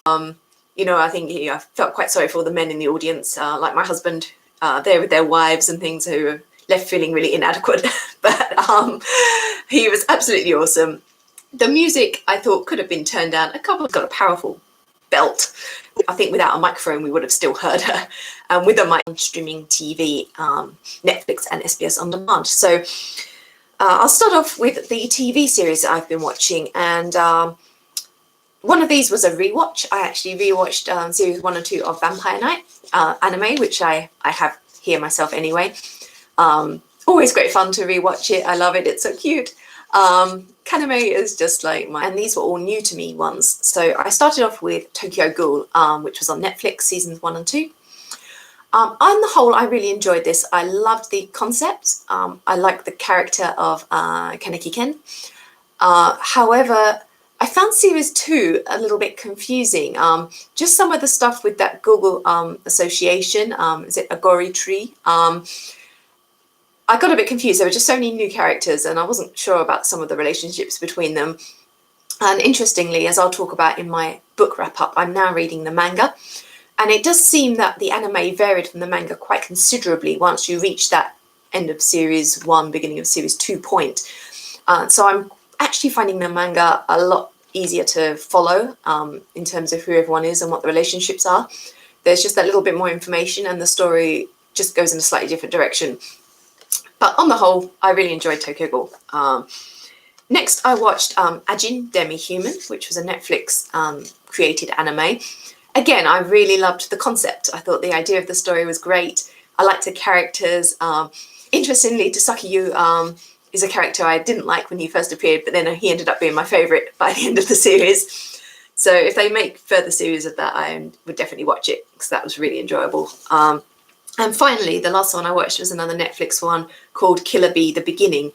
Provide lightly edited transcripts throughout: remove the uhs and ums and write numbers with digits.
I think I felt quite sorry for all the men in the audience, like my husband, there with their wives and things, who were left feeling really inadequate. But he was absolutely awesome. The music, I thought, could have been turned down. A couple got a powerful belt. I think without a microphone, we would have still heard her. With a mic on streaming TV, Netflix and SBS On Demand. So I'll start off with the TV series that I've been watching. And one of these was a rewatch. I actually rewatched series 1 and 2 of Vampire Night anime, which I have here myself anyway. Always great fun to rewatch it. I love it. It's so cute. Kaname is just like and these were all new to me ones. So I started off with Tokyo Ghoul, which was on Netflix, seasons 1 and 2. On the whole, I really enjoyed this. I loved the concept. I liked the character of Kaneki Ken. However, I found series 2 a little bit confusing. Just some of the stuff with that Google association. Is it Agori tree? I got a bit confused. There were just so many new characters and I wasn't sure about some of the relationships between them. And interestingly, as I'll talk about in my book wrap-up, I'm now reading the manga. And it does seem that the anime varied from the manga quite considerably once you reach that end of series 1, beginning of series 2 point. So I'm actually finding the manga a lot easier to follow in terms of who everyone is and what the relationships are. There's just that little bit more information and the story just goes in a slightly different direction. But on the whole, I really enjoyed Tokyo Ghoul. Next, I watched Ajin, Demi-Human, which was a Netflix created anime. Again, I really loved the concept. I thought the idea of the story was great. I liked the characters. Interestingly, Tasaki Yu is a character I didn't like when he first appeared, but then he ended up being my favourite by the end of the series. So if they make further series of that, I would definitely watch it because that was really enjoyable. And finally, the last one I watched was another Netflix one called Killer Bee: The Beginning.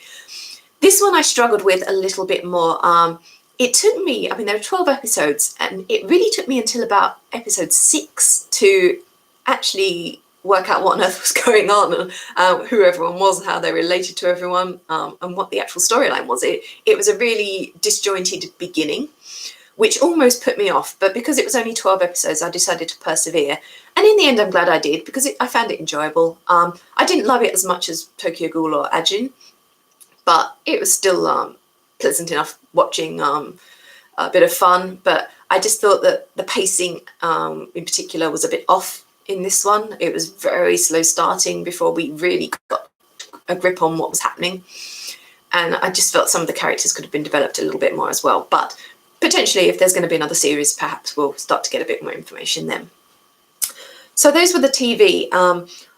This one I struggled with a little bit more. It took me, there are 12 episodes, and it really took me until about episode 6 to actually work out what on earth was going on, and who everyone was, how they related to everyone, and what the actual storyline was. It was a really disjointed beginning, which almost put me off. But because it was only 12 episodes, I decided to persevere. And in the end, I'm glad I did, because I found it enjoyable. I didn't love it as much as Tokyo Ghoul or Ajin, but it was still pleasant enough watching, a bit of fun. But I just thought that the pacing in particular was a bit off in this one. It was very slow starting before we really got a grip on what was happening. And I just felt some of the characters could have been developed a little bit more as well. But potentially, if there's going to be another series, perhaps we'll start to get a bit more information then. So those were the TV.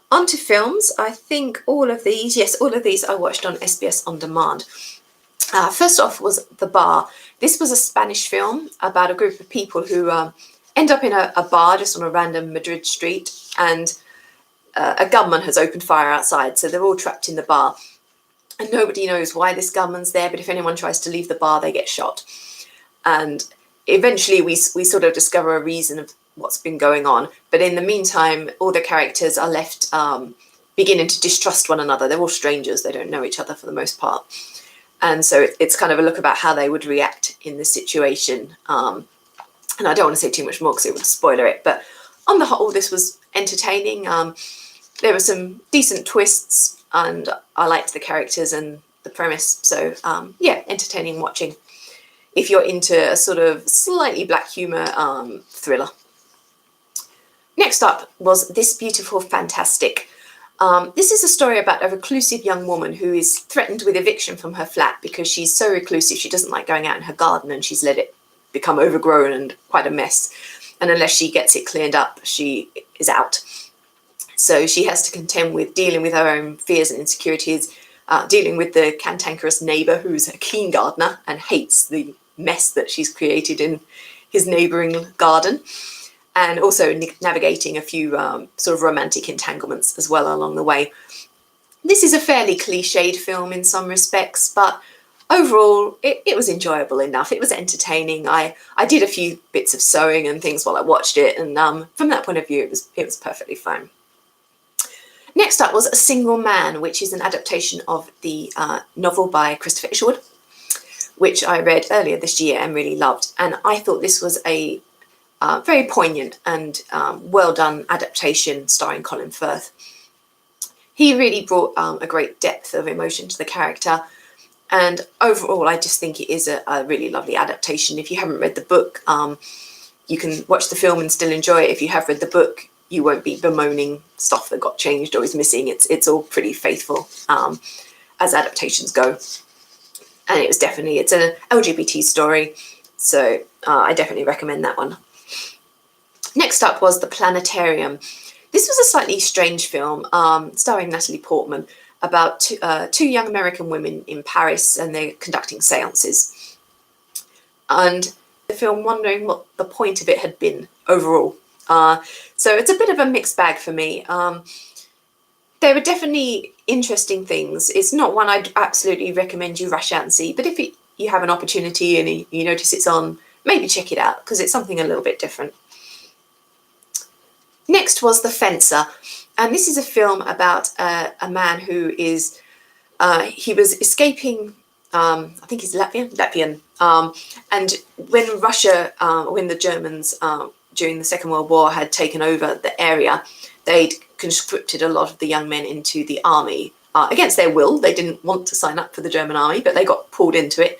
On to films. I think all of these I watched on SBS On Demand. First off was The Bar. This was a Spanish film about a group of people who end up in a bar just on a random Madrid street, and a gunman has opened fire outside, so they're all trapped in the bar. And nobody knows why this gunman's there, but if anyone tries to leave the bar, they get shot. And eventually we sort of discover a reason of what's been going on. But in the meantime, all the characters are left beginning to distrust one another. They're all strangers. They don't know each other for the most part. And so it's kind of a look about how they would react in this situation. And I don't want to say too much more because it would spoiler it. But on the whole, this was entertaining. There were some decent twists, and I liked the characters and the premise. So yeah, entertaining watching if you're into a sort of slightly black humour thriller. Next up was This Beautiful Fantastic. This is a story about a reclusive young woman who is threatened with eviction from her flat because she's so reclusive. She doesn't like going out in her garden, and she's let it become overgrown and quite a mess. And unless she gets it cleaned up, she is out. So she has to contend with dealing with her own fears and insecurities, dealing with the cantankerous neighbour who's a keen gardener and hates the mess that she's created in his neighbouring garden, and also navigating a few sort of romantic entanglements as well along the way. This is a fairly cliched film in some respects, but overall it was enjoyable enough. It was entertaining. I did a few bits of sewing and things while I watched it, and from that point of view it was perfectly fine. Next up was A Single Man, which is an adaptation of the novel by Christopher Isherwood, which I read earlier this year and really loved. And I thought this was a very poignant and well done adaptation starring Colin Firth. He really brought a great depth of emotion to the character, and overall I just think it is a really lovely adaptation. If you haven't read the book, you can watch the film and still enjoy it. If you have read the book, you won't be bemoaning stuff that got changed or is missing. It's all pretty faithful as adaptations go. And it's an LGBT story, so I definitely recommend that one. Next up was The Planetarium. This was a slightly strange film starring Natalie Portman about two young American women in Paris, and they're conducting seances. And the film wondering what the point of it had been overall. So it's a bit of a mixed bag for me. There were definitely interesting things. It's not one I'd absolutely recommend you rush out and see, but if you have an opportunity and you notice it's on, maybe check it out, because it's something a little bit different. Next was The Fencer, and this is a film about a man who is, he was escaping, I think he's Latvian, and when Russia, when the Germans during the Second World War had taken over the area, they'd conscripted a lot of the young men into the army against their will. They didn't want to sign up for the German army, but they got pulled into it.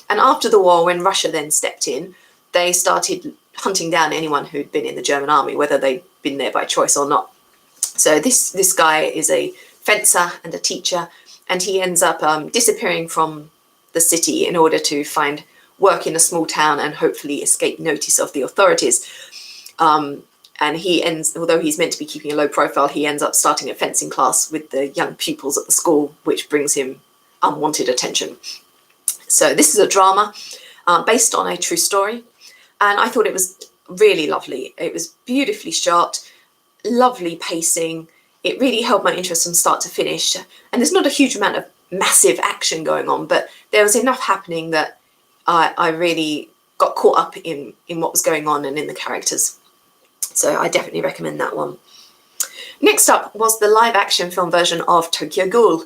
And after the war, when Russia then stepped in, they started hunting down anyone who'd been in the German army, whether they'd been there by choice or not. So this guy is a fencer and a teacher, and he ends up disappearing from the city in order to find work in a small town and hopefully escape notice of the authorities. And he ends, although he's meant to be keeping a low profile, he ends up starting a fencing class with the young pupils at the school, which brings him unwanted attention. So this is a drama based on a true story, and I thought it was really lovely. It was beautifully shot, lovely pacing. It really held my interest from start to finish. And there's not a huge amount of massive action going on, but there was enough happening that I really got caught up in what was going on and in the characters. So I definitely recommend that one. Next up was the live action film version of Tokyo Ghoul.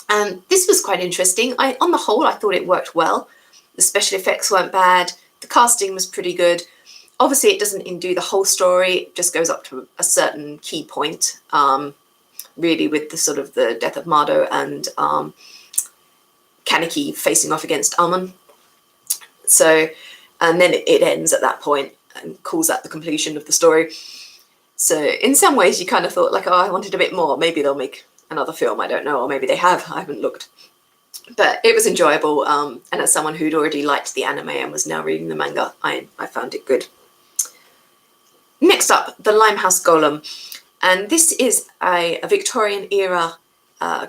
And this was quite interesting. On the whole, I thought it worked well. The special effects weren't bad. The casting was pretty good. Obviously, it doesn't undo the whole story. It just goes up to a certain key point, really, with the sort of the death of Mado and Kaneki facing off against Amon. So, and then it ends at that point and calls that the conclusion of the story. So in some ways, you kind of thought like, oh, I wanted a bit more. Maybe they'll make another film. I don't know. Or maybe they have. I haven't looked. But it was enjoyable. And as someone who'd already liked the anime and was now reading the manga, I found it good. Next up, The Limestone Golem. And this is a Victorian era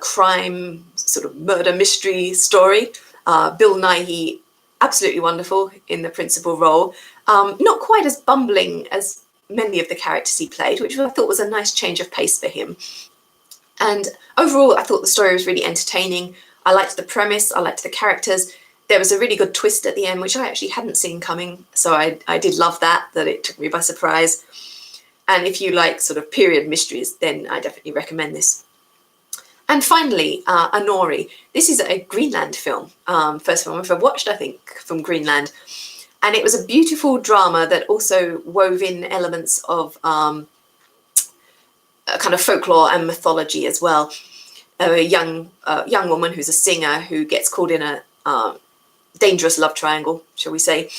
crime sort of murder mystery story. Bill Nighy, absolutely wonderful in the principal role. Not quite as bumbling as many of the characters he played, which I thought was a nice change of pace for him. And overall, I thought the story was really entertaining. I liked the premise, I liked the characters. There was a really good twist at the end, which I actually hadn't seen coming. So I did love that it took me by surprise. And if you like sort of period mysteries, then I definitely recommend this. And finally, Anori. This is a Greenland film. First film I've ever watched, I think, from Greenland. And it was a beautiful drama that also wove in elements of a kind of folklore and mythology as well. A young woman who's a singer who gets caught in a dangerous love triangle, shall we say.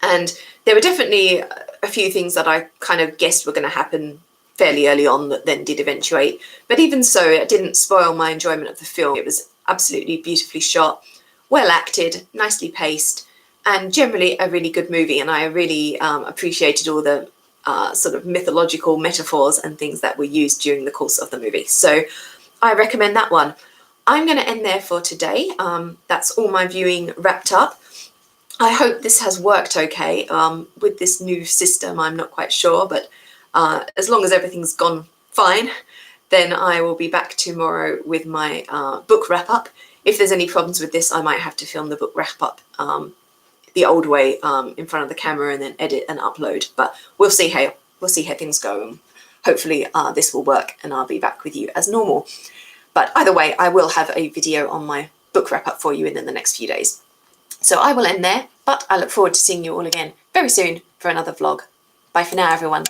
And there were definitely a few things that I kind of guessed were going to happen fairly early on that then did eventuate. But even so, it didn't spoil my enjoyment of the film. It was absolutely beautifully shot, well acted, nicely paced, and generally a really good movie. And I really appreciated all the sort of mythological metaphors and things that were used during the course of the movie. So I recommend that one. I'm going to end there for today. That's all my viewing wrapped up. I hope this has worked okay. With this new system, I'm not quite sure, but as long as everything's gone fine, then I will be back tomorrow with my book wrap-up. If there's any problems with this, I might have to film the book wrap-up the old way in front of the camera and then edit and upload. But we'll see how things go. And hopefully this will work and I'll be back with you as normal. But either way, I will have a video on my book wrap-up for you in the next few days. So I will end there, but I look forward to seeing you all again very soon. for another vlog. Bye for now, everyone.